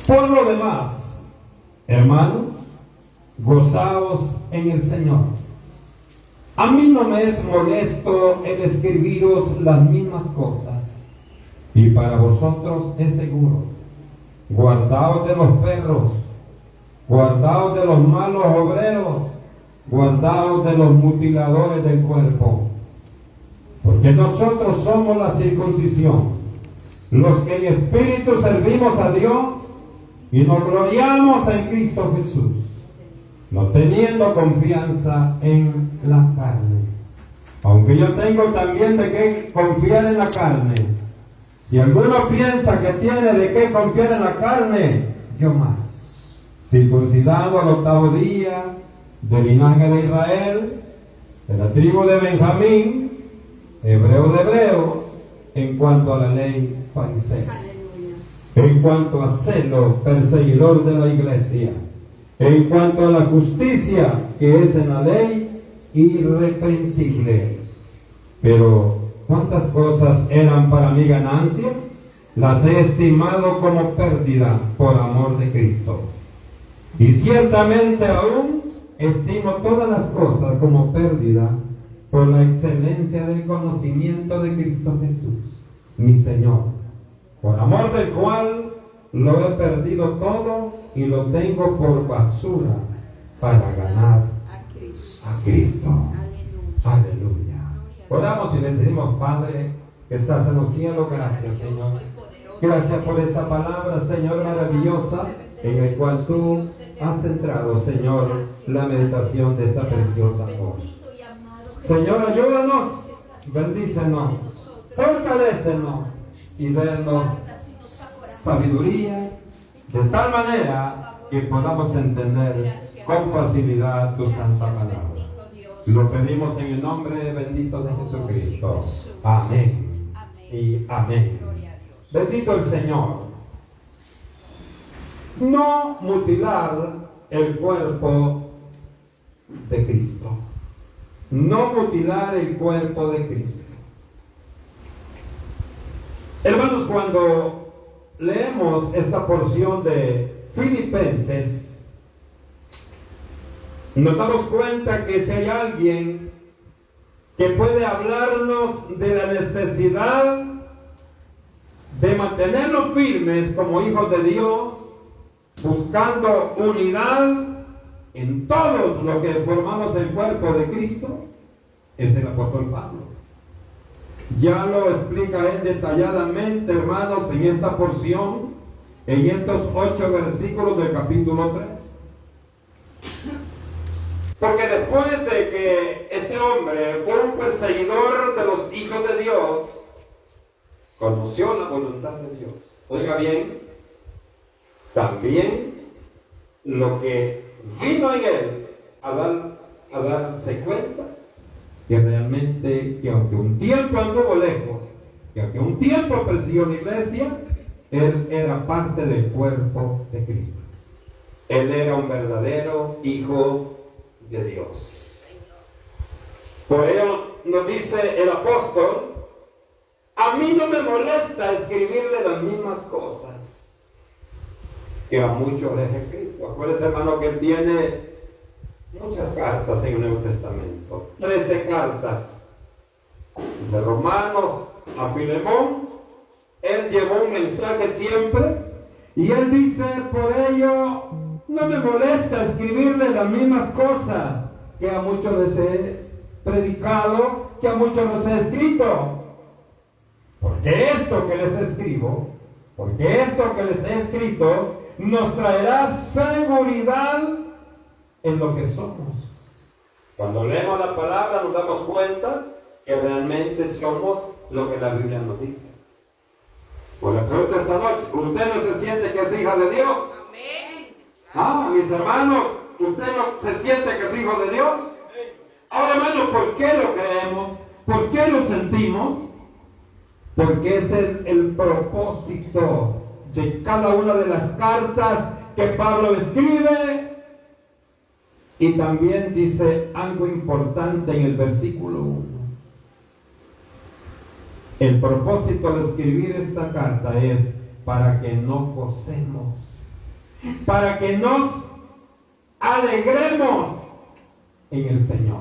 Por lo demás, hermanos, gozaos en el Señor. A mí no me es molesto el escribiros las mismas cosas, y para vosotros es seguro. Guardaos de los perros, guardaos de los malos obreros, guardaos de los mutiladores del cuerpo, porque nosotros somos la circuncisión, los que en espíritu servimos a Dios y nos gloriamos en Cristo Jesús, no teniendo confianza en la carne. Aunque yo tengo también de qué confiar en la carne. Si alguno piensa que tiene de qué confiar en la carne, yo más. Circuncidado al 8º día, del linaje de Israel, de la tribu de Benjamín, hebreo de hebreos, en cuanto a la ley fariseo, en cuanto a celo, perseguidor de la iglesia, en cuanto a la justicia que es en la ley, irreprensible. Pero ¿cuántas cosas eran para mi ganancia? Las he estimado como pérdida por amor de Cristo. Y ciertamente aún estimo todas las cosas como pérdida por la excelencia del conocimiento de Cristo Jesús, mi Señor, por amor del cual lo he perdido todo y lo tengo por basura para ganar a Cristo. Aleluya. Oramos y le decimos: Padre que estás en los cielos, gracias, Señor. Gracias por esta palabra, Señor, maravillosa, en el cual tú has centrado, Señor, la meditación de esta preciosa hora. Señor, ayúdanos, bendícenos, fortalécenos y denos sabiduría, de tal manera que podamos entender con facilidad tu santa palabra. Lo pedimos en el nombre bendito de Jesucristo. Amén y amén. Bendito el Señor. No mutilar el cuerpo de Cristo. No mutilar el cuerpo de Cristo. Hermanos, cuando leemos esta porción de Filipenses, nos damos cuenta que si hay alguien que puede hablarnos de la necesidad de mantenernos firmes como hijos de Dios, buscando unidad en todos los que formamos el cuerpo de Cristo, es el apóstol Pablo. Ya lo explica él detalladamente, hermanos, en esta porción, en estos 8 versículos del capítulo 3. Porque después de que este hombre fue un perseguidor de los hijos de Dios, conoció la voluntad de Dios. Oiga bien, también lo que vino en él a darse cuenta que realmente, que aunque un tiempo anduvo lejos, que aunque un tiempo persiguió la iglesia, él era parte del cuerpo de Cristo. Él era un verdadero hijo de Dios. Por ello nos dice el apóstol: a mí no me molesta escribirle las mismas cosas que a muchos les he escrito. Acuérdense, hermano, que él tiene muchas cartas en el Nuevo Testamento. 13 cartas. De Romanos a Filemón, él llevó un mensaje siempre. Y él dice: por ello no me molesta escribirle las mismas cosas que a muchos les he predicado, que a muchos les he escrito. Porque esto que les escribo, porque esto que les he escrito, nos traerá seguridad en lo que somos. Cuando leemos la palabra nos damos cuenta que realmente somos lo que la Biblia nos dice. Pues la pregunta esta noche: ¿usted no se siente que es hija de Dios? Amén. Mis hermanos, ¿usted no se siente que es hijo de Dios? Ahora, hermanos, ¿por qué lo creemos? ¿Por qué lo sentimos? Porque es el propósito de cada una de las cartas que Pablo escribe. Y también dice algo importante en el versículo 1. El propósito de escribir esta carta es para que no gocemos para que nos alegremos en el Señor.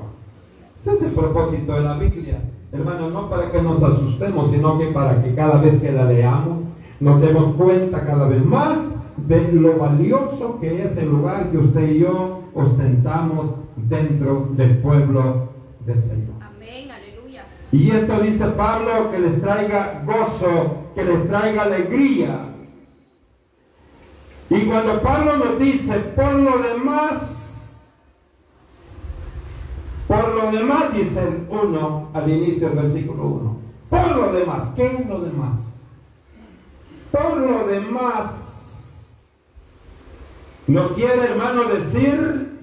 Ese es el propósito de la Biblia, hermano, no para que nos asustemos, sino que para que cada vez que la leamos nos demos cuenta cada vez más de lo valioso que es el lugar que usted y yo ostentamos dentro del pueblo del Señor. Amén, aleluya. Y esto dice Pablo, que les traiga gozo, que les traiga alegría. Y cuando Pablo nos dice, por lo demás dice el 1 al inicio del versículo 1. Por lo demás, ¿qué es lo demás? Por lo demás, nos quiere, hermano, decir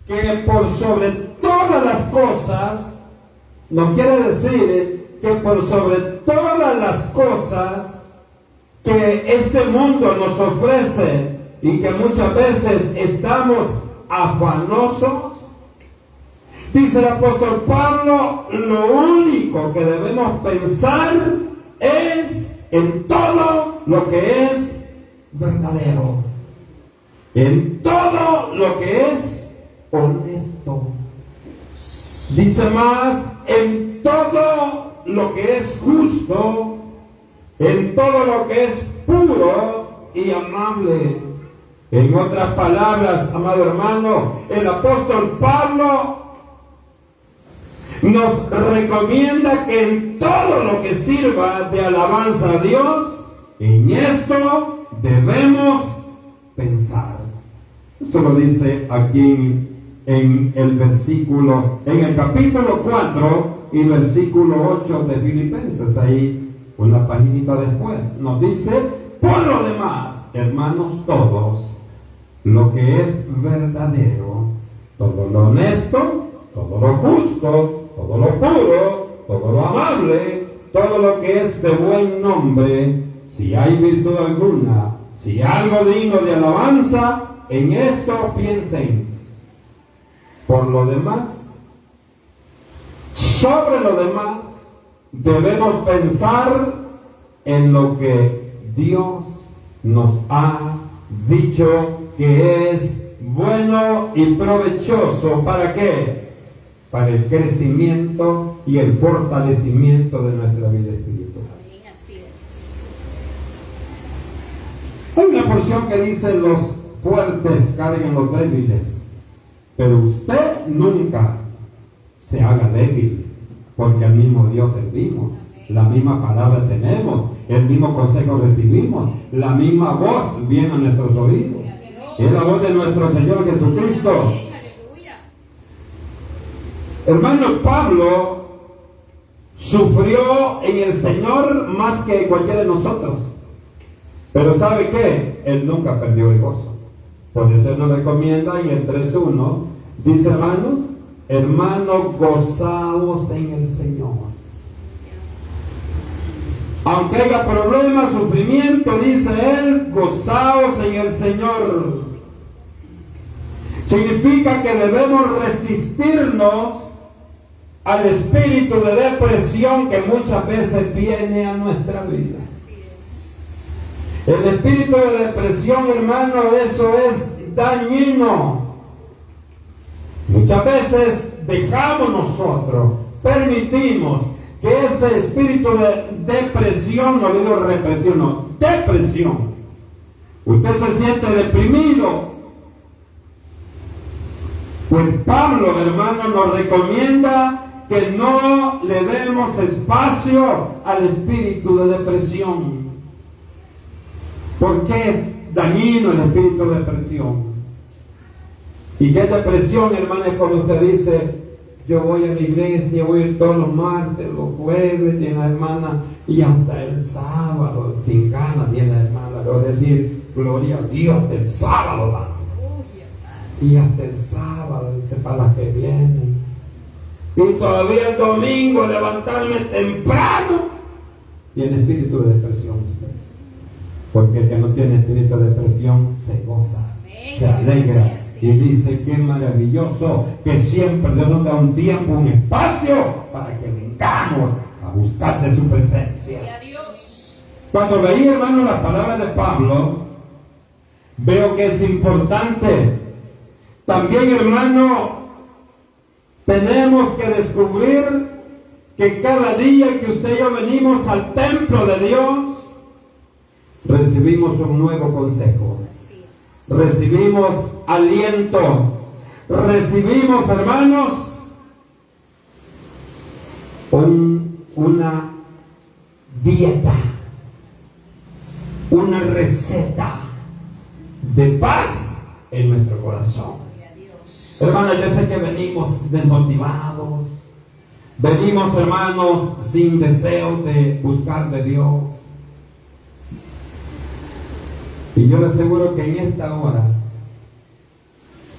que por sobre todas las cosas, nos quiere decir que por sobre todas las cosas que este mundo nos ofrece y que muchas veces estamos afanosos, dice el apóstol Pablo, lo único que debemos pensar es en todo lo que es verdadero, en todo lo que es honesto. Dice más, en todo lo que es justo, en todo lo que es puro y amable. En otras palabras, amado hermano, el apóstol Pablo nos recomienda que en todo lo que sirva de alabanza a Dios, en esto debemos pensar. Esto lo dice aquí en el capítulo 4 y versículo 8 de Filipenses, ahí una paginita después, nos dice, por lo demás, hermanos todos, lo que es verdadero, todo lo honesto, todo lo justo, todo lo puro, todo lo amable, todo lo que es de buen nombre, si hay virtud alguna, si algo digno de alabanza, en esto piensen. Por lo demás, sobre lo demás, debemos pensar en lo que Dios nos ha dicho que es bueno y provechoso. ¿Para qué? Para el crecimiento y el fortalecimiento de nuestra vida espiritual. Amén, así es. Hay una porción que dice, los fuertes carguen los débiles, pero usted nunca se haga débil, porque al mismo Dios servimos, la misma palabra tenemos, el mismo consejo recibimos, la misma voz viene a nuestros oídos, es la voz de nuestro Señor Jesucristo. Hermano, Pablo sufrió en el Señor más que cualquiera de nosotros, pero ¿sabe qué? Él nunca perdió el gozo. Por eso nos recomienda en el 3.1, dice, hermanos, gozaos en el Señor. Aunque haya problemas, sufrimiento, dice él, gozaos en el Señor. Significa que debemos resistirnos al espíritu de depresión que muchas veces viene a nuestra vida. El espíritu de depresión, hermano, eso es dañino. Muchas veces dejamos nosotros, permitimos que ese espíritu de depresión, no digo represión, no, depresión. Usted se siente deprimido. Pues Pablo, hermano, nos recomienda que no le demos espacio al espíritu de depresión. ¿Por qué es dañino el espíritu de depresión? ¿Y qué es depresión, hermano? Es cuando usted dice, yo voy a la iglesia, voy a ir todos los martes, los jueves, tiene la hermana, y hasta el sábado, sin ganas tiene la hermana, debo decir, gloria a Dios, del sábado, va. Y hasta el sábado, dice, para las que vienen. Y todavía el domingo levantarme temprano. Tiene espíritu de depresión. Porque el que no tiene espíritu de depresión se goza, se alegra. Y dice, qué maravilloso que siempre Dios nos da un tiempo, un espacio para que vengamos a buscar de su presencia. Cuando leí, hermano, las palabras de Pablo, Veo que es importante. También, hermano, tenemos que descubrir que cada día que usted y yo venimos al templo de Dios, recibimos un nuevo consejo. Recibimos aliento. Recibimos, hermanos, una dieta, una receta de paz en nuestro corazón. Hermanos, yo sé que venimos desmotivados, venimos, hermanos, sin deseo de buscar de Dios. Y yo les aseguro que en esta hora,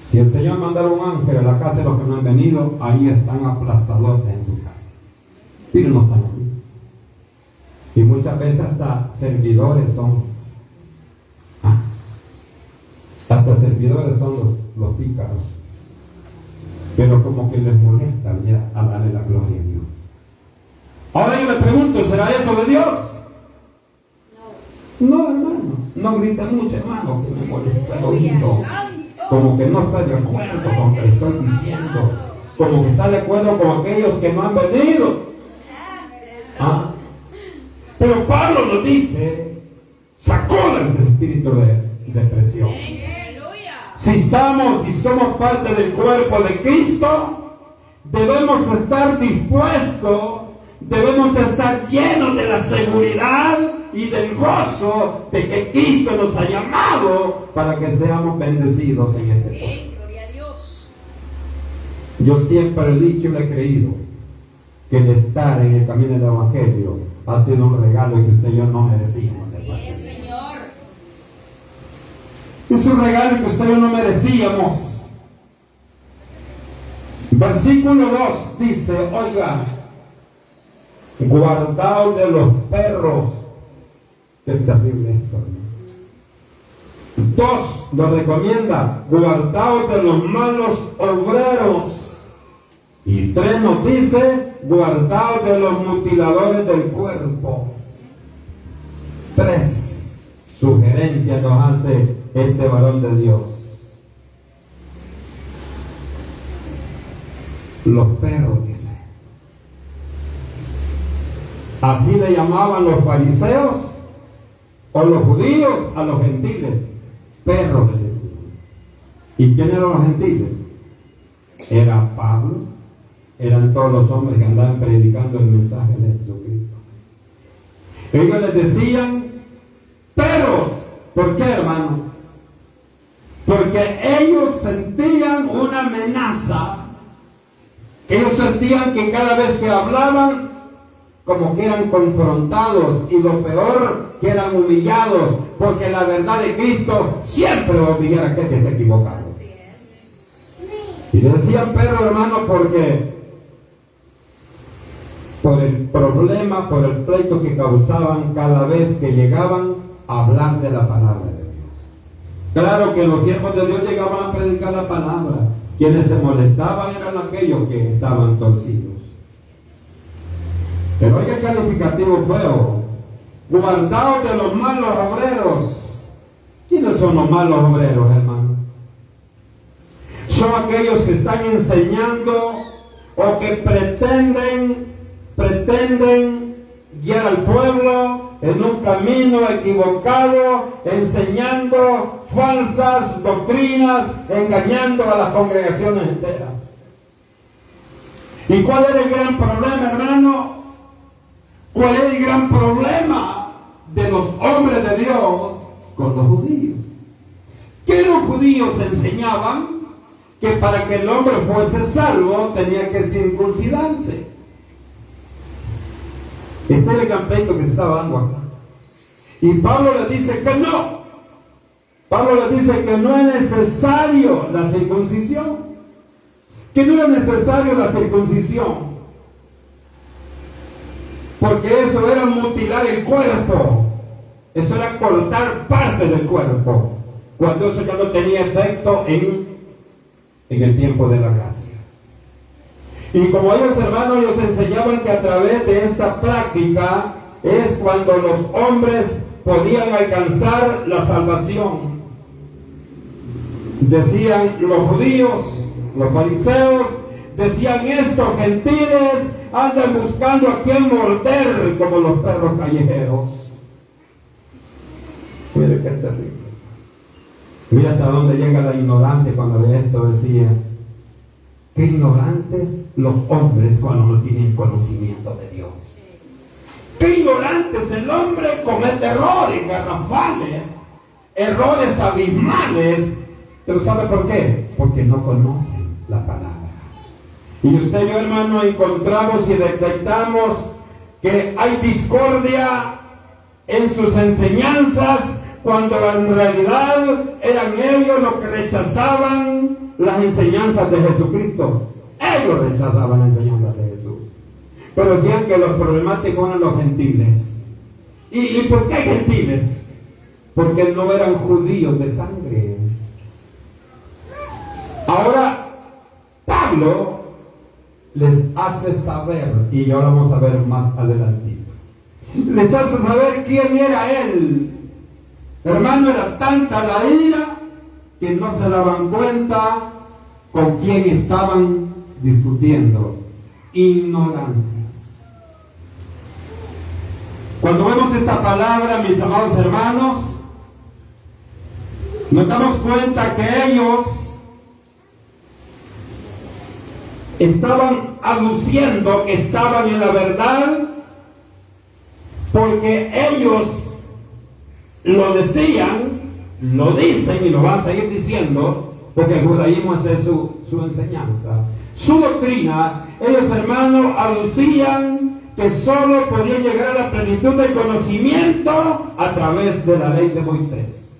si el Señor mandara un ángel a la casa de los que no han venido, ahí están aplastados en su casa. Pero no están aquí. Y muchas veces hasta servidores son. Hasta servidores son los pícaros. Pero como que les molesta ya a darle la gloria a Dios. Ahora yo le pregunto, ¿será eso de Dios? No, hermano. No grite mucho, hermano, que me molesta el oído. Como que no está de acuerdo con lo que estoy diciendo. Como que está de acuerdo con aquellos que no han venido. Pero Pablo nos dice, sacúdanse ese espíritu de depresión. Si somos parte del cuerpo de Cristo, debemos estar dispuestos, debemos estar llenos de la seguridad y del gozo de que Cristo nos ha llamado para que seamos bendecidos en este pueblo. Gloria a Dios. Yo siempre he dicho y he creído que el estar en el camino del Evangelio ha sido un regalo que usted y yo no merecíamos. Así es, Señor. Es un regalo que usted y yo no merecíamos. Versículo 2 dice, oiga, guardaos de los perros. Qué terrible esto. 2 lo recomienda, guardaos de los malos obreros. Y 3 nos dice, guardaos de los mutiladores del cuerpo. 3 sugerencias nos hace este varón de Dios. Los perros, dice. Así le llamaban los fariseos o los judíos a los gentiles. Perros le decían. ¿Y quién eran los gentiles? Era Pablo, eran todos los hombres que andaban predicando el mensaje de Jesucristo. Ellos les decían perros. ¿Por qué, hermano? Porque ellos sentían una amenaza. Ellos sentían que cada vez que hablaban, como que eran confrontados, y lo peor, que eran humillados, porque la verdad de Cristo siempre va a humillar a aquel que esté equivocado. Y le decían perro, hermano, porque por el problema, por el pleito que causaban cada vez que llegaban a hablar de la palabra de Dios. Claro que los siervos de Dios llegaban a predicar la palabra. Quienes se molestaban eran aquellos que estaban torcidos. Pero oiga, calificativo feo. Guardaos de los malos obreros. ¿Quiénes son los malos obreros, hermano? Son aquellos que están enseñando o que pretenden guiar al pueblo en un camino equivocado, enseñando falsas doctrinas, engañando a las congregaciones enteras. ¿Y cuál es el gran problema, hermano? ¿Cuál es el gran problema de los hombres de Dios con los judíos? Que los judíos enseñaban que para que el hombre fuese salvo tenía que circuncidarse. Este es el gran pleito que se estaba dando acá. Y Pablo le dice que no. Pablo le dice que no es necesario la circuncisión. Que no es necesario la circuncisión. Porque eso era mutilar el cuerpo. Eso era cortar parte del cuerpo. Cuando eso ya no tenía efecto en el tiempo de la gracia. Y como ellos, hermanos, ellos enseñaban que a través de esta práctica es cuando los hombres podían alcanzar la salvación. Decían los judíos, los fariseos, decían estos gentiles andan buscando a quien morder como los perros callejeros. Mire qué terrible. Mira hasta dónde llega la ignorancia cuando ve esto. Decía, qué ignorantes los hombres cuando no tienen conocimiento de Dios. Qué ignorantes el hombre comete errores garrafales, errores abismales. Pero ¿sabe por qué? Porque no conocen la palabra. Y usted y yo, hermano, encontramos y detectamos que hay discordia en sus enseñanzas, cuando en realidad eran ellos los que rechazaban las enseñanzas de Jesucristo. Ellos rechazaban las enseñanzas de Jesús. Pero decían que los problemáticos eran los gentiles. ¿Y por qué gentiles? Porque no eran judíos de sangre. Ahora, Pablo les hace saber, y ahora vamos a ver más adelante, les hace saber quién era él. Hermano, era tanta la ira que no se daban cuenta con quién estaban discutiendo. Ignorancias. Cuando vemos esta palabra, mis amados hermanos, nos damos cuenta que ellos estaban aduciendo que estaban en la verdad, porque ellos lo decían, lo dicen y lo van a seguir diciendo, porque el judaísmo es su enseñanza, su doctrina. Ellos, hermanos, aducían que solo podían llegar a la plenitud del conocimiento a través de la ley de Moisés.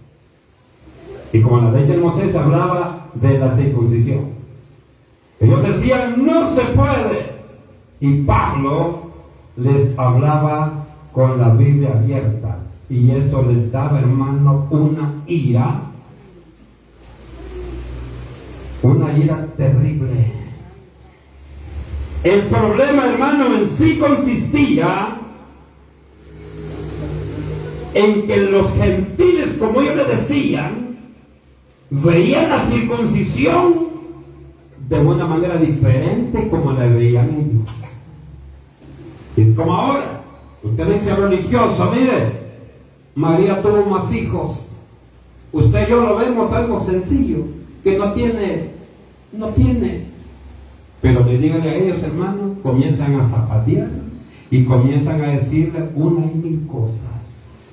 Y como la ley de Moisés hablaba de la circuncisión, ellos decían, no se puede. Y Pablo les hablaba con la Biblia abierta. Y eso les daba, hermano, una ira terrible. El problema, hermano, en sí consistía en que los gentiles, como ellos le decían, veían la circuncisión de una manera diferente como la veían ellos. Es como ahora, usted dice religioso, mire, María tuvo más hijos. Usted y yo lo vemos algo sencillo, que no tiene. Pero le díganle a ellos, hermano, comienzan a zapatear y comienzan a decirle una y mil cosas.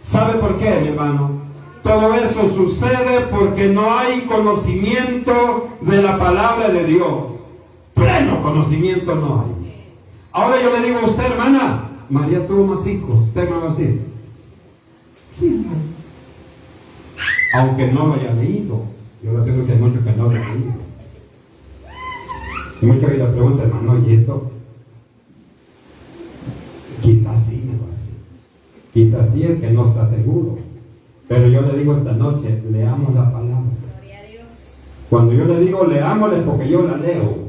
¿Sabe por qué, mi hermano? Todo eso sucede porque no hay conocimiento de la palabra de Dios. Pleno conocimiento no hay. Ahora yo le digo a usted, hermana, María tuvo más hijos. Usted me va a decir, ¿quién? Aunque no lo haya leído. Yo le aseguro que hay muchos que no lo han leído. Y muchos que le preguntan, hermano, ¿y esto? Quizás sí, me va a decir. Quizás sí, es que no está seguro. Pero yo le digo esta noche, leamos la palabra. Gloria a Dios. Cuando yo le digo leámosle, porque yo la leo.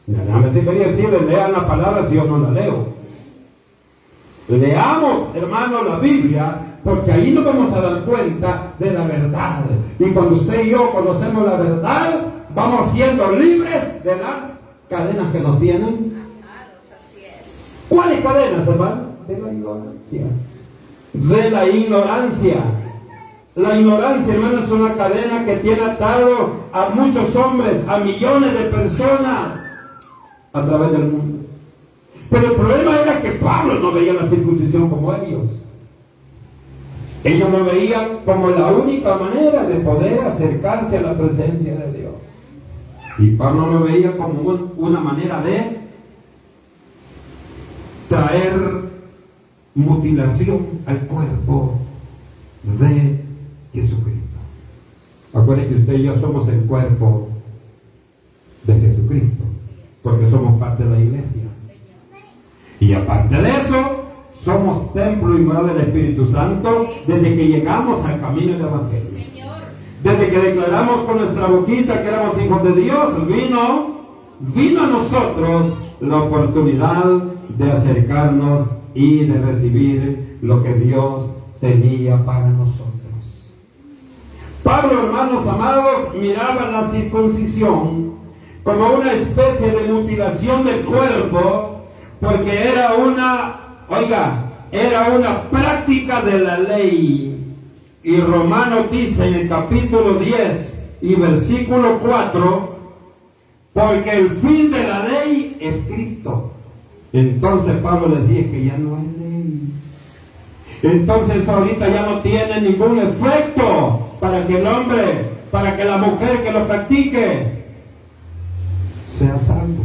Déjame decirle, lean la palabra si yo no la leo. Leamos, hermano, la Biblia, porque ahí nos vamos a dar cuenta de la verdad. Y cuando usted y yo conocemos la verdad, vamos siendo libres de las cadenas que nos tienen. Así es. ¿Cuáles cadenas, hermano? De la ignorancia. De la ignorancia. La ignorancia, hermano, es una cadena que tiene atado a muchos hombres, a millones de personas a través del mundo. Pero el problema era que Pablo no veía la circuncisión como ellos. Ellos lo veían como la única manera de poder acercarse a la presencia de Dios. Y Pablo lo veía como una manera de traer mutilación al cuerpo de Jesucristo. Acuérdense que usted y yo somos el cuerpo de Jesucristo, porque somos parte de la iglesia. Y aparte de eso, somos templo y morada del Espíritu Santo desde que llegamos al camino del Evangelio. Desde que declaramos con nuestra boquita que éramos hijos de Dios, vino a nosotros la oportunidad de acercarnos y de recibir lo que Dios tenía para nosotros. Pablo, hermanos amados, miraba la circuncisión como una especie de mutilación del cuerpo, porque era una práctica de la ley. Y Romanos dice en el capítulo 10 y versículo 4, porque el fin de la ley es Cristo. Entonces Pablo decía que ya no hay ley. Entonces ahorita ya no tiene ningún efecto para que el hombre, para que la mujer que lo practique sea salvo.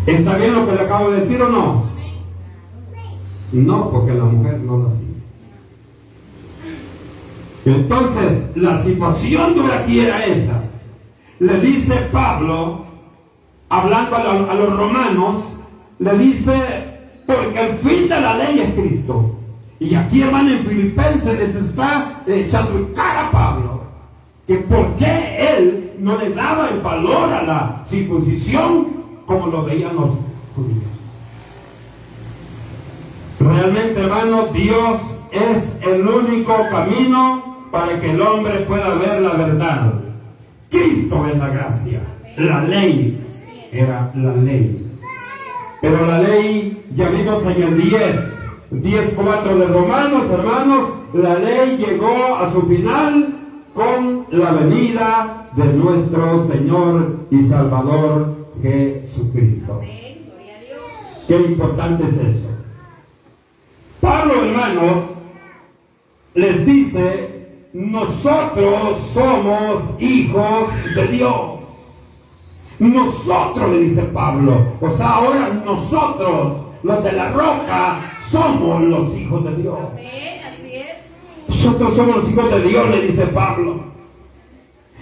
¿Está bien lo que le acabo de decir o no? No, porque la mujer no lo sigue. Entonces, la situación dura aquí era esa. Le dice Pablo, hablando a los romanos, le dice, porque el fin de la ley es Cristo. Y aquí, hermano, en Filipenses les está echando en cara a Pablo, que por qué él no le daba el valor a la circuncisión como lo veían los judíos. Realmente, hermano, Dios es el único camino para que el hombre pueda ver la verdad. Cristo es la gracia. La ley era la ley. Pero la ley, ya vimos en el 10:4 de Romanos, hermanos, la ley llegó a su final con la venida de nuestro Señor y Salvador Jesucristo. Qué importante es eso. Pablo, hermanos, les dice, nosotros somos hijos de Dios. Nosotros, le dice Pablo, o sea, ahora nosotros, los de la roca, somos los hijos de Dios. Así es. Nosotros somos los hijos de Dios, le dice Pablo.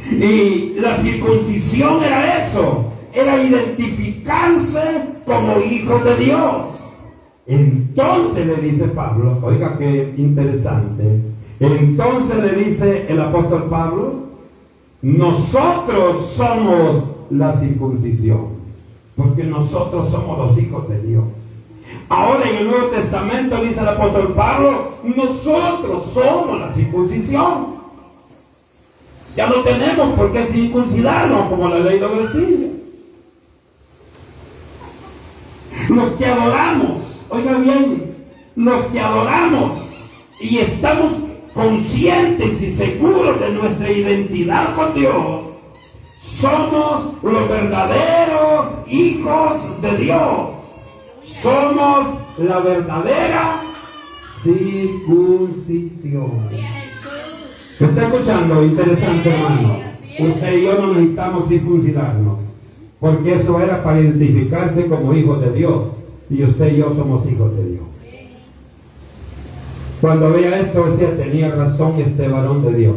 Y la circuncisión era eso, era identificarse como hijos de Dios. Entonces le dice Pablo, oiga qué interesante, entonces le dice el apóstol Pablo, nosotros somos la circuncisión, porque nosotros somos los hijos de Dios. Ahora en el Nuevo Testamento dice el apóstol Pablo, nosotros somos la circuncisión. Ya no tenemos por qué circuncidarnos como la ley lo decía. Los que adoramos, oiga bien, los que adoramos y estamos conscientes y seguros de nuestra identidad con Dios, somos los verdaderos hijos de Dios. Somos la verdadera circuncisión. ¿Me está escuchando? Interesante, hermano. Usted y yo no necesitamos circuncidarnos, porque eso era para identificarse como hijos de Dios. Y usted y yo somos hijos de Dios. Cuando veía esto, decía, tenía razón este varón de Dios.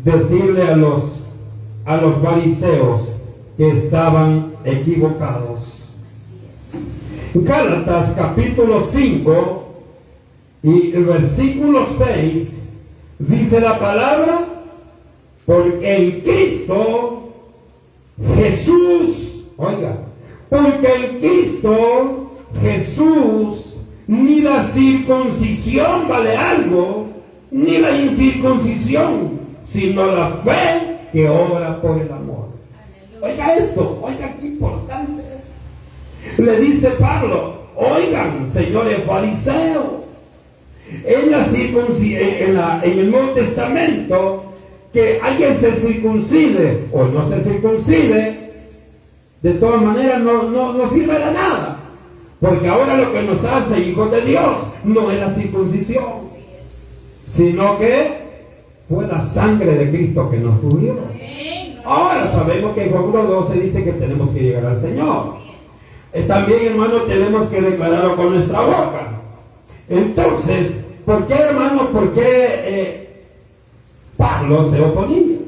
Decirle a los fariseos que estaban equivocados. Gálatas capítulo 5 y el versículo 6 dice la palabra, porque en Cristo Jesús, oiga, porque en Cristo Jesús ni la circuncisión vale algo, ni la incircuncisión, sino la fe que obra por el amor. Oiga esto, oiga qué importante es. Le dice Pablo, oigan, señores fariseos, en el Nuevo Testamento, que alguien se circuncide o no se circuncide, de todas maneras no sirve de nada. Porque ahora lo que nos hace hijos de Dios no es la circuncisión, sino que fue la sangre de Cristo que nos cubrió. Ahora sabemos que en Juan 1:12 dice que tenemos que llegar al Señor. También, hermano, tenemos que declararlo con nuestra boca. Entonces, ¿por qué, hermano? ¿Por qué Pablo se oponía?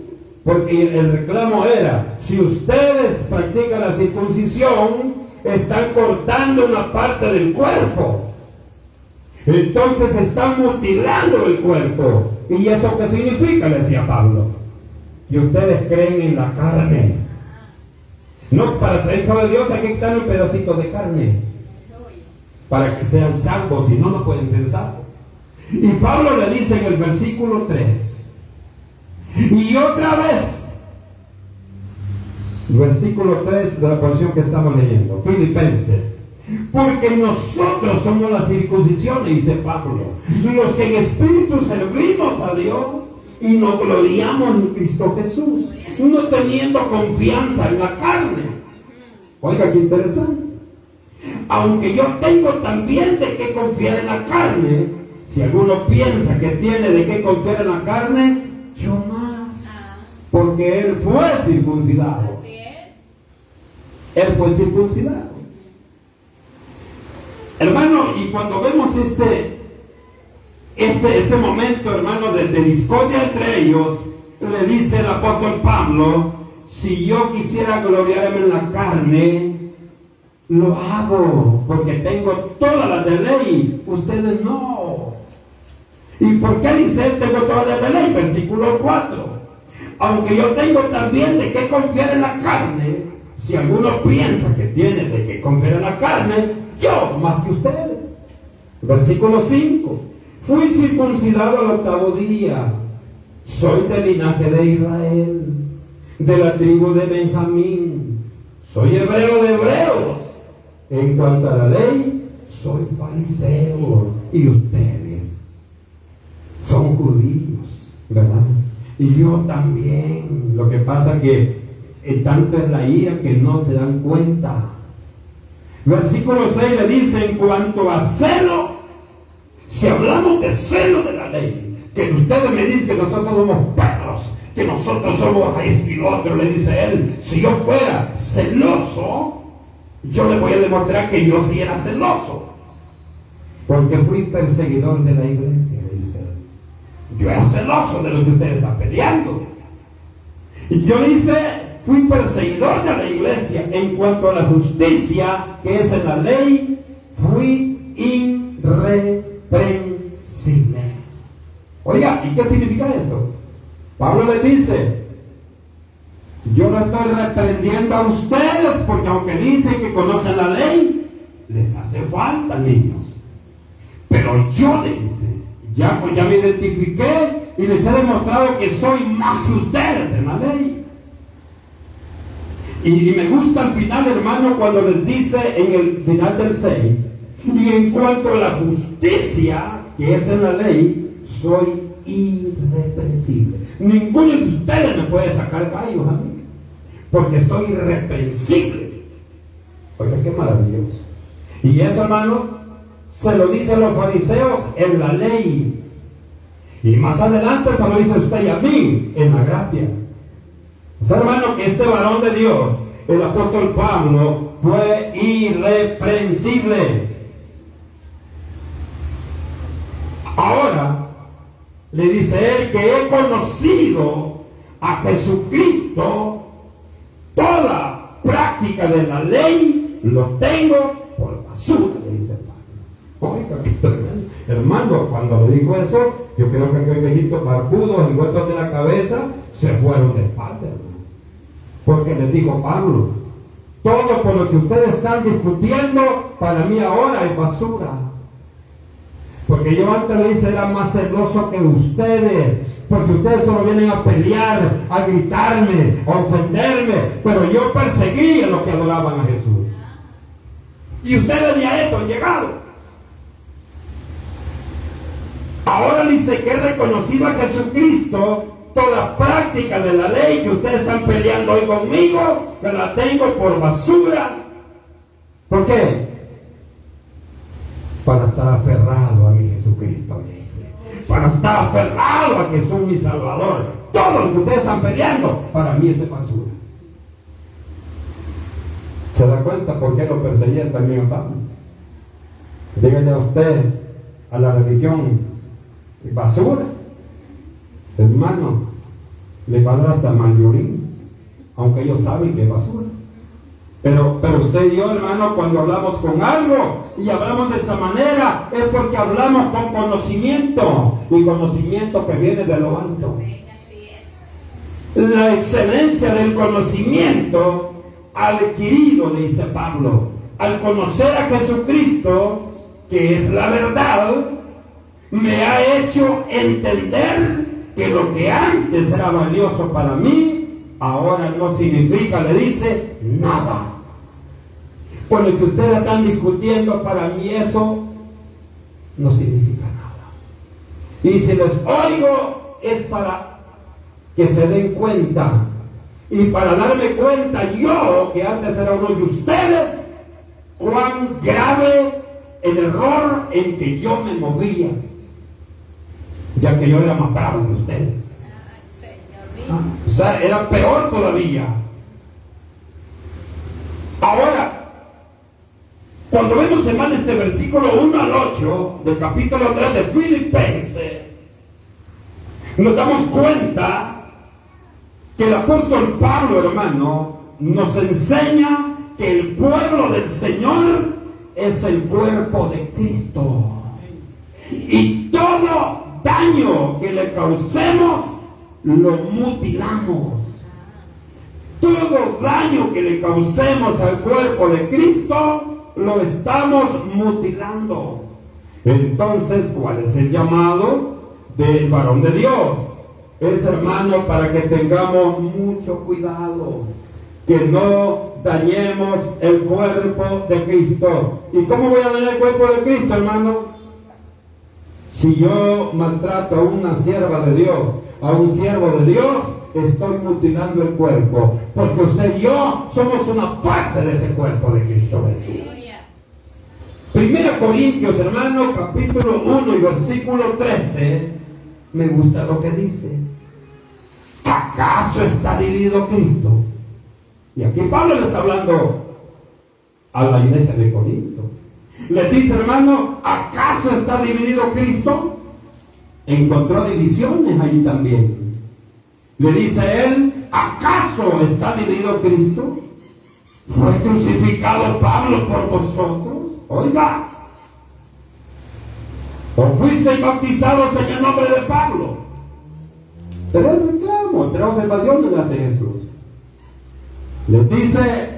Porque el reclamo era, si ustedes practican la circuncisión, están cortando una parte del cuerpo. Entonces están mutilando el cuerpo. ¿Y eso qué significa? Le decía Pablo. Que ustedes creen en la carne. No, para ser hijo de Dios hay que quitarle un pedacito de carne para que sean salvos, si no, no pueden ser salvos. Y Pablo le dice en el versículo 3, Y otra vez, versículo 3 de la porción que estamos leyendo, Filipenses. Porque nosotros somos la circuncisión, dice Pablo, los que en espíritu servimos a Dios y nos gloriamos en Cristo Jesús, no teniendo confianza en la carne. Oiga, qué interesante. Aunque yo tengo también de qué confiar en la carne, si alguno piensa que tiene de qué confiar en la carne, yo más, porque él fue circuncidado. Él fue circuncidado. Hermano, y cuando vemos este momento, hermano, de discordia entre ellos, le dice el apóstol Pablo, si yo quisiera gloriarme en la carne, lo hago, porque tengo todas las de ley, ustedes no. ¿Y por qué dice él tengo todas las de ley? Versículo 4. Aunque yo tengo también de qué confiar en la carne, si alguno piensa que tiene de qué confiar en la carne, yo más que ustedes. Versículo 5. Fui circuncidado al 8º día. Soy del linaje de Israel, de la tribu de Benjamín. Soy hebreo de hebreos. En cuanto a la ley, soy fariseo. Y ustedes son judíos, ¿verdad? Y yo también. Lo que pasa que tanto es la ira que no se dan cuenta. Versículo 6 le dice, en cuanto a celo, si hablamos de celo de la ley, que ustedes me dicen que nosotros somos perros, que nosotros somos esto y lo otro, le dice él, si yo fuera celoso, yo le voy a demostrar que yo sí era celoso, porque fui perseguidor de la iglesia, le dice él. Yo era celoso de lo que ustedes están peleando. Y yo dice, fui perseguidor de la iglesia. En cuanto a la justicia que es en la ley, fui irreprensible. Oiga, ¿y qué significa eso? Pablo le dice, yo no estoy reprendiendo a ustedes, porque aunque dicen que conocen la ley, les hace falta, niños. Pero yo, le dice, ya me identifiqué y les he demostrado que soy más que ustedes en la ley. Y me gusta al final, hermano, cuando les dice en el final del 6, y en cuanto a la justicia que es en la ley, soy irreprensible. Ninguno de ustedes me puede sacar gallos a mí, porque soy irreprensible. Oiga, qué maravilloso. Y eso, hermano, se lo dice a los fariseos en la ley. Y más adelante se lo dice a usted y a mí en la gracia. O sea, hermano, que este varón de Dios, el apóstol Pablo, fue irreprensible. Ahora, le dice él que he conocido a Jesucristo, toda práctica de la ley lo tengo por basura, le dice Pablo. Oiga, qué tremendo. Hermano, cuando le dijo eso, yo creo que aquellos viejitos barbudos envueltos de la cabeza se fueron de espalda, hermano. Porque les dijo Pablo, todo por lo que ustedes están discutiendo, para mí ahora es basura. Porque yo antes le hice, era más celoso que ustedes, porque ustedes solo vienen a pelear, a gritarme, a ofenderme, pero yo perseguí a los que adoraban a Jesús. Y ustedes ni a eso han llegado. Ahora dice que he reconocido a Jesucristo, toda práctica de la ley que ustedes están peleando hoy conmigo, me la tengo por basura. ¿Por qué? Para estar aferrado a mi Jesucristo, dice. Para estar aferrado a Jesús mi Salvador. Todo lo que ustedes están peleando, para mí es de basura. ¿Se da cuenta por qué lo perseguían también a Pablo? Díganle a usted, a la religión, basura. Hermano, le va a dar hasta maliorín, aunque ellos saben que es basura. Pero usted y yo, hermano, cuando hablamos con algo y hablamos de esa manera, es porque hablamos con conocimiento, y conocimiento que viene de lo alto. La excelencia del conocimiento adquirido, dice Pablo, al conocer a Jesucristo, que es la verdad, me ha hecho entender que lo que antes era valioso para mí, ahora no significa, le dice, nada. Con lo que ustedes están discutiendo, para mí eso no significa nada. Y si les oigo es para que se den cuenta, y para darme cuenta yo, que antes era uno de ustedes, cuán grave el error en que yo me movía, ya que yo era más bravo que ustedes. O sea, era peor todavía. Ahora, cuando vemos, hermano, este versículo 1 al 8 del capítulo 3 de Filipenses, nos damos cuenta que el apóstol Pablo, hermano, nos enseña que el pueblo del Señor es el cuerpo de Cristo. Y todo daño que le causemos, lo mutilamos. Todo daño que le causemos al cuerpo de Cristo, lo estamos mutilando. Entonces, ¿cuál es el llamado del varón de Dios? Es, hermano, para que tengamos mucho cuidado, que no dañemos el cuerpo de Cristo. ¿Y cómo voy a dañar el cuerpo de Cristo, hermano? Si yo maltrato a una sierva de Dios, a un siervo de Dios, estoy mutilando el cuerpo, porque usted y yo somos una parte de ese cuerpo de Cristo Jesús. 1 Corintios, hermano, capítulo 1 y versículo 13, me gusta lo que dice. ¿Acaso está dividido Cristo? Y aquí Pablo le está hablando a la iglesia de Corinto. Le dice, hermano, ¿acaso está dividido Cristo? Encontró divisiones allí también. Le dice él, ¿acaso está dividido Cristo? ¿Fue crucificado Pablo por vosotros? Oiga, ¿o fuisteis bautizados en el nombre de Pablo? Tres reclamos, tres observaciones le hace Jesús. Les dice,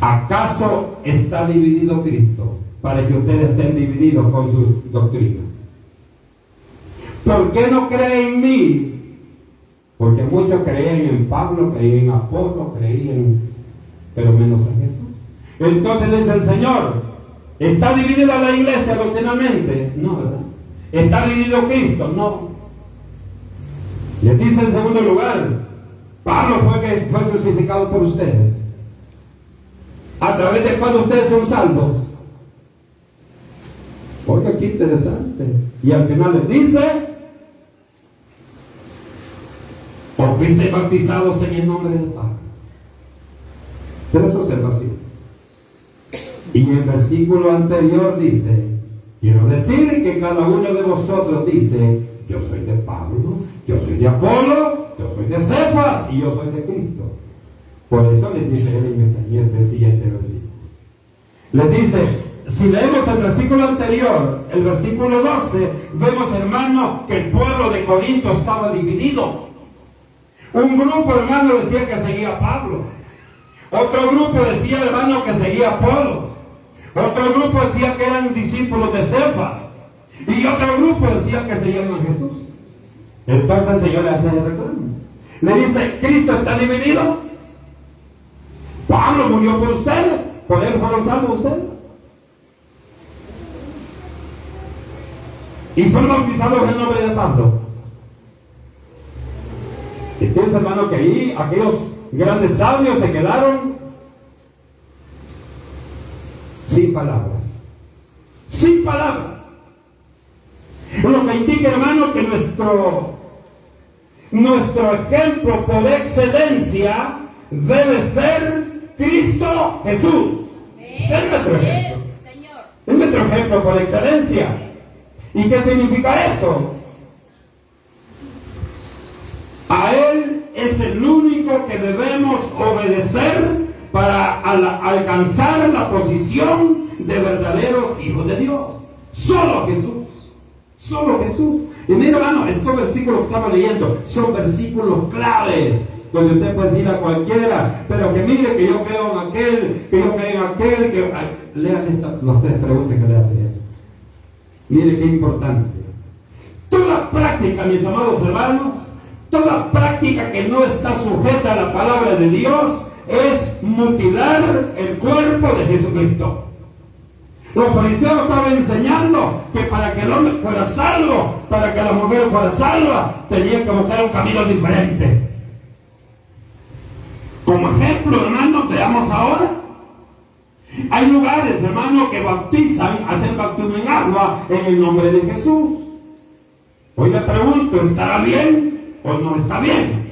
¿acaso está dividido Cristo? Para que ustedes estén divididos con sus doctrinas. ¿Por qué no creen en mí? Porque muchos creían en Pablo, creían en Apolo, creían, pero menos en Jesús. Entonces le dice el Señor, ¿está dividida la iglesia doctrinalmente? No, ¿verdad? ¿Está dividido Cristo? No. Les dice en segundo lugar, Pablo fue crucificado por ustedes. ¿A través de cuándo ustedes son salvos? Oiga, qué interesante. Y al final les dice, ¿o fuiste bautizados en el nombre del Padre? Tres observaciones. Y en el versículo anterior dice, quiero decir que cada uno de vosotros dice, yo soy de Pablo, yo soy de Apolo, yo soy de Cefas y yo soy de Cristo. Por eso les dice él en este siguiente versículo. Les dice, si leemos el versículo anterior, el versículo 12, vemos, hermano, que el pueblo de Corinto estaba dividido. Un grupo, hermano, decía que seguía a Pablo. Otro grupo decía, hermano, que seguía a Apolo. Otro grupo decía que eran discípulos de Cefas. Y otro grupo decía que seguían a Jesús. Entonces el Señor le hace el reclamo. Le dice, ¿Cristo está dividido? Pablo murió por ustedes. ¿Por él fueron salvos ustedes? Y fueron bautizados en el nombre de Pablo. Y piensa, hermano, que ahí aquellos grandes sabios se quedaron sin palabras. Sin palabras. Lo que indica, hermano, que nuestro ejemplo por excelencia debe ser Cristo Jesús. Es nuestro ejemplo. Es nuestro ejemplo por excelencia. ¿Y qué significa eso? A Él es el único que debemos obedecer para alcanzar la posición de verdaderos hijos de Dios. Solo Jesús. Solo Jesús. Y mira, hermano, estos versículos que estamos leyendo son versículos clave, donde usted puede decir a cualquiera, pero que mire que yo creo en aquel, que yo creo en aquel, que lean las tres preguntas que le hace eso. Mire qué importante. Toda práctica, mis amados hermanos, toda práctica que no está sujeta a la palabra de Dios es mutilar el cuerpo de Jesucristo. Los fariseos estaban enseñando que para que el hombre fuera salvo, para que la mujer fuera salva, tenía que buscar un camino diferente. Como ejemplo, hermanos, veamos ahora. Hay lugares, hermanos, que bautizan, hacen bautismo en agua en el nombre de Jesús. Hoy le pregunto, ¿estará bien o no está bien?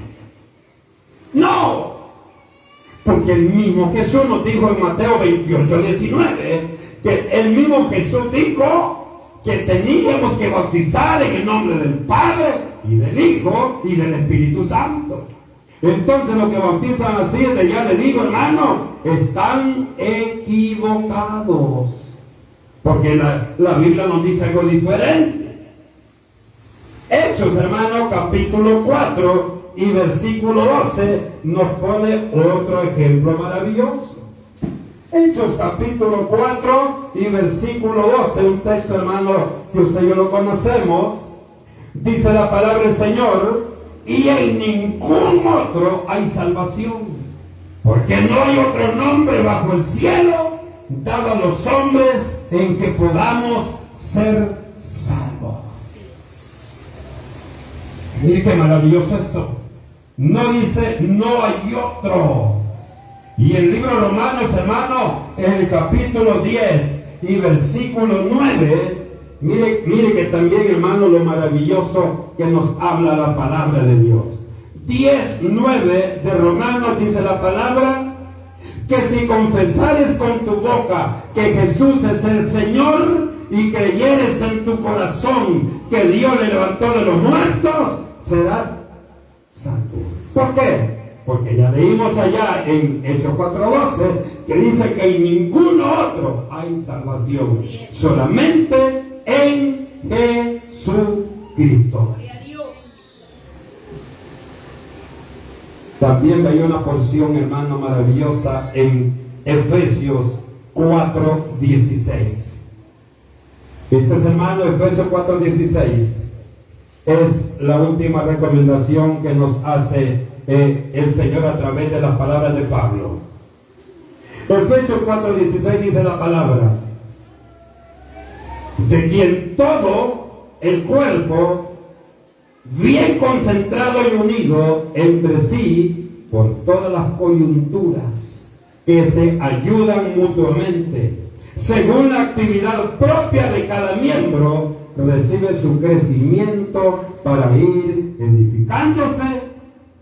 No, porque el mismo Jesús nos dijo en Mateo 28:19, que el mismo Jesús dijo que teníamos que bautizar en el nombre del Padre y del Hijo y del Espíritu Santo. Entonces los que bautizan así, ya le digo, hermano, están equivocados, porque la Biblia nos dice algo diferente. Hechos, hermano, capítulo 4 y versículo 12 nos pone otro ejemplo maravilloso. Hechos capítulo 4 y versículo 12, un texto, hermano, que usted y yo lo conocemos. Dice la palabra del Señor: y en ningún otro hay salvación, porque no hay otro nombre bajo el cielo dado a los hombres en que podamos ser salvos. Mire qué maravilloso esto. No dice no hay otro. Y el libro de Romanos, hermano, en el capítulo 10 y versículo 9, mire que también, hermano, lo maravilloso que nos habla la palabra de Dios. 10:9 de Romanos dice la palabra: que si confesares con tu boca que Jesús es el Señor y creyeres en tu corazón que Dios le levantó de los muertos, serás salvo. ¿Por qué? Porque ya leímos allá en Hechos 4:12 que dice que en ningún otro hay salvación, solamente en Jesucristo. También veía una porción, hermano, maravillosa en Efesios 4:16. Este es, hermano, Efesios 4:16. Es la última recomendación que nos hace el Señor a través de las palabras de Pablo. Efesios 4:16 dice la palabra: de quien todo el cuerpo, bien concentrado y unido entre sí por todas las coyunturas que se ayudan mutuamente, según la actividad propia de cada miembro, recibe su crecimiento para ir edificándose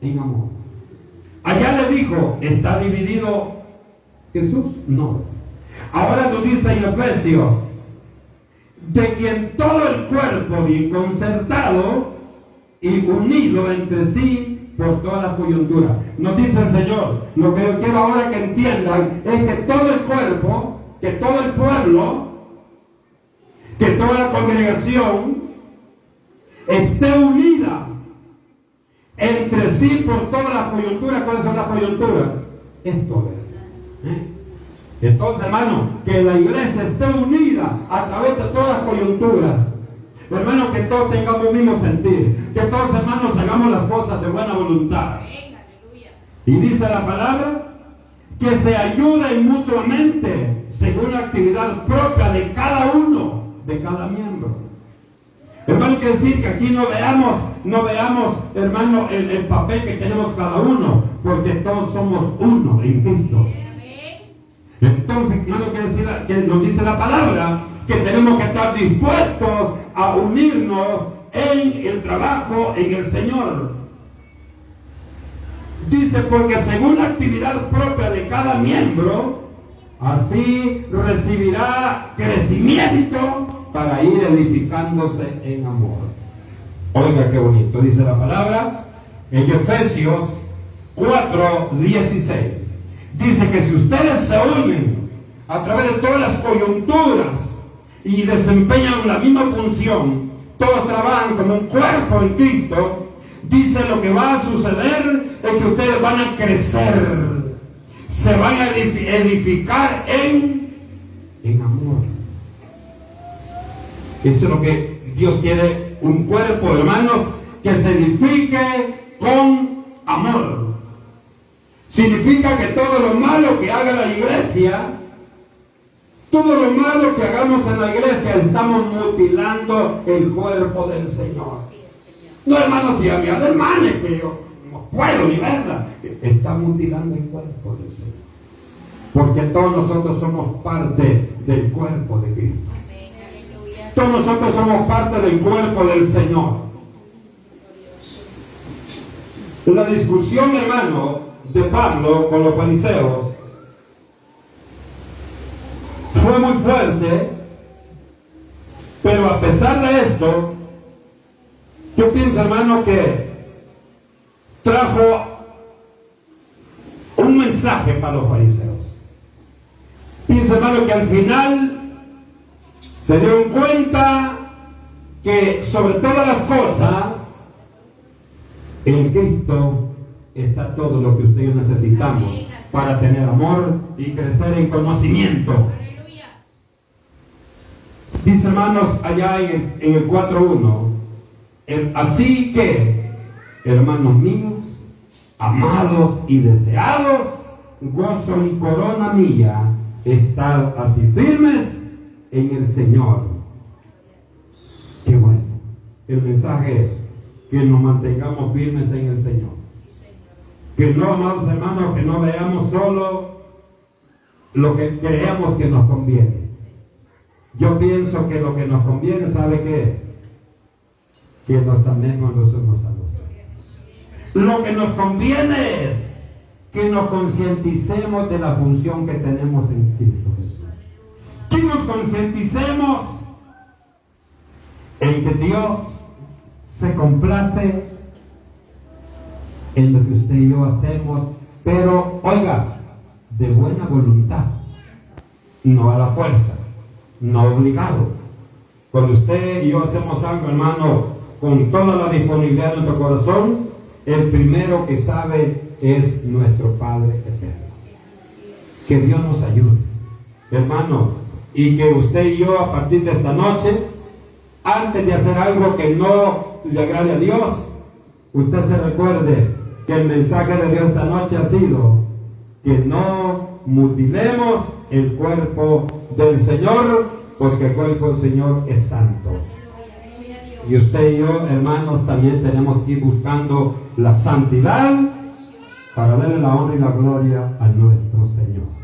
en amor. Allá le dijo, ¿está dividido Jesús? No. Ahora nos dice en Efesios: de quien todo el cuerpo bien concertado y unido entre sí por todas las coyunturas. Nos dice el Señor, lo que yo quiero ahora que entiendan es que todo el cuerpo, que todo el pueblo, que toda la congregación esté unida entre sí por todas las coyunturas. ¿Cuáles son las coyunturas? Esto es. Entonces, hermano, que la iglesia esté unida a través de todas las coyunturas. Hermano, que todos tengamos el mismo sentir, que todos, hermanos, hagamos las cosas de buena voluntad. Y dice la palabra que se ayuden mutuamente según la actividad propia de cada uno, de cada miembro. Hermano, quiere decir que aquí no veamos, hermano, el papel que tenemos cada uno, porque todos somos uno en Cristo. Entonces, claro que nos dice la palabra que tenemos que estar dispuestos a unirnos en el trabajo en el Señor. Dice, porque según la actividad propia de cada miembro, así recibirá crecimiento para ir edificándose en amor. Oiga qué bonito, dice la palabra en Efesios 4:16. Dice que si ustedes se unen a través de todas las coyunturas y desempeñan la misma función, todos trabajan como un cuerpo en Cristo, dice lo que va a suceder es que ustedes van a crecer, se van a edificar en amor. Eso es lo que Dios quiere un cuerpo, hermanos, que se edifique con amor. Significa que todo lo malo que haga la iglesia, todo lo malo que hagamos en la iglesia, estamos mutilando el cuerpo del Señor. No, hermanos, si había hermanos que yo no puedo ni verla, está mutilando el cuerpo del Señor. Porque todos nosotros somos parte del cuerpo de Cristo. Todos nosotros somos parte del cuerpo del Señor. La discusión, hermano, de Pablo con los fariseos fue muy fuerte, pero a pesar de esto, yo pienso, hermano, que trajo un mensaje para los fariseos. Pienso, hermano, que al final se dieron cuenta que sobre todas las cosas, en Cristo está todo lo que usted y yo necesitamos para tener amor y crecer en conocimiento. Dice, hermanos, allá en el 4.1, así que, hermanos míos, amados y deseados, gozo y corona mía, estad así firmes en el Señor. Qué bueno. El mensaje es que nos mantengamos firmes en el Señor. Que no, amados hermanos, que no veamos solo lo que creemos que nos conviene. Yo pienso que lo que nos conviene, ¿sabe qué es? Que nos amemos los unos a los otros. Lo que nos conviene es que nos concienticemos de la función que tenemos en Cristo Jesús. Que nos concienticemos en que Dios se complace en lo que usted y yo hacemos, pero, oiga, de buena voluntad, no a la fuerza, no obligado. Cuando usted y yo hacemos algo, hermano, con toda la disponibilidad de nuestro corazón, el primero que sabe es nuestro Padre eterno. Que Dios nos ayude, hermano, y que usted y yo a partir de esta noche, antes de hacer algo que no le agrade a Dios, usted se recuerde que el mensaje de Dios esta noche ha sido que no mutilemos el cuerpo del Señor, porque el cuerpo del Señor es santo. Y usted y yo, hermanos, también tenemos que ir buscando la santidad para darle la honra y la gloria a nuestro Señor.